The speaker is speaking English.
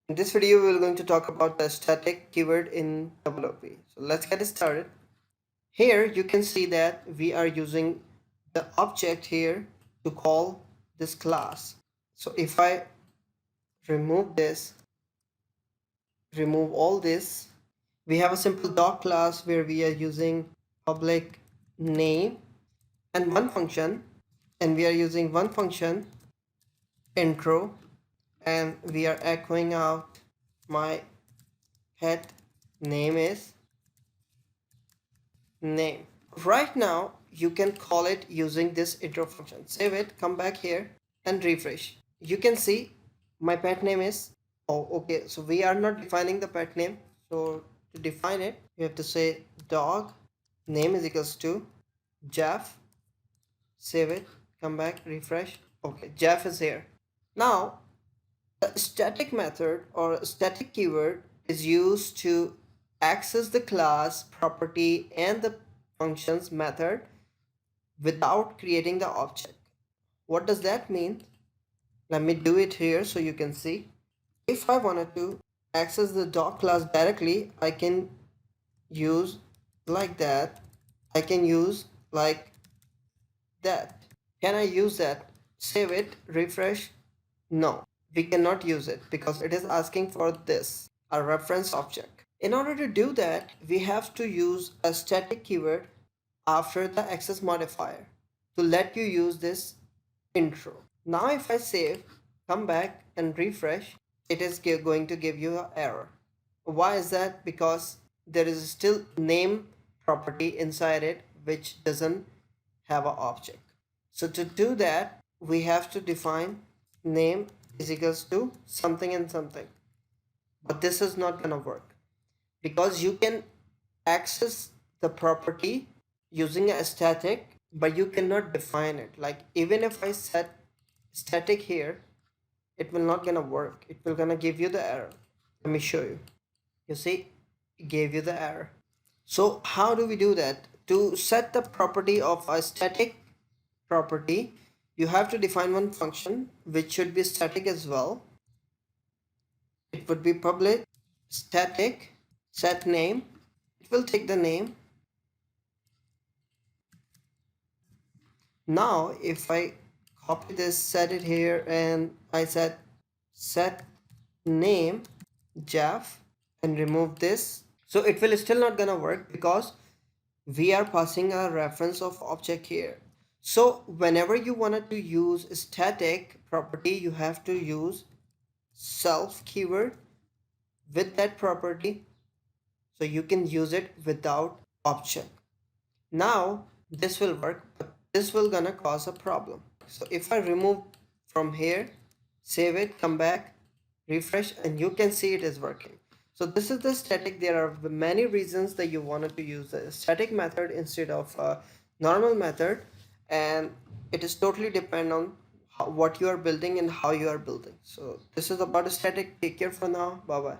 In this video, we're going to talk about the static keyword in WP. So let's get started. Here you can see that we are using the object here to call this class. So if I remove this, remove all this, we have a simple doc class where we are using public name and one function, and we are using one function intro, and we are echoing out my pet name is name. Right now you can call it using this intro function. Save it, come back here and refresh. You can see my pet name is, oh okay, so we are not defining the pet name. So to define it, you have to say dog name is equals to Jeff. Save it, come back, refresh. Okay, Jeff is here. Now the static method or static keyword is used to access the class, property, and the functions method without creating the object. What does that mean? Let me do it here so you can see. If I wanted to access the doc class directly, I can use like that. I can use like that. Can I use that? Save it, refresh. No, we cannot use it because it is asking for this, a reference object. In order to do that, we have to use a static keyword after the access modifier to let you use this intro. Now if I save, come back and refresh, it is going to give you an error. Why is that? Because there is still name property inside it which doesn't have an object. So to do that, we have to define name is equals to something and something. But this is not gonna work because you can access the property using a static, but you cannot define it. Like even if I set static here, it will not gonna work. It will gonna give you the error. Let me show you. You see, it gave you the error. So how do we do that? To set the property of a static property, you have to define one function which should be static as well. It would be public static set name. It will take the name. Now if I copy this, set it here, and I said set name Jeff and remove this, so it will still not gonna work because we are passing a reference of object here. So whenever you wanted to use static property, you have to use self keyword with that property so you can use it without object. Now this will work, but this will gonna cause a problem. So if I remove from here, save it, come back, refresh, and you can see it is working. So this is the static. There are many reasons that you wanted to use the static method instead of a normal method, and it is totally depend on what you are building and how you are building. So this is about static. Take care for now. Bye bye.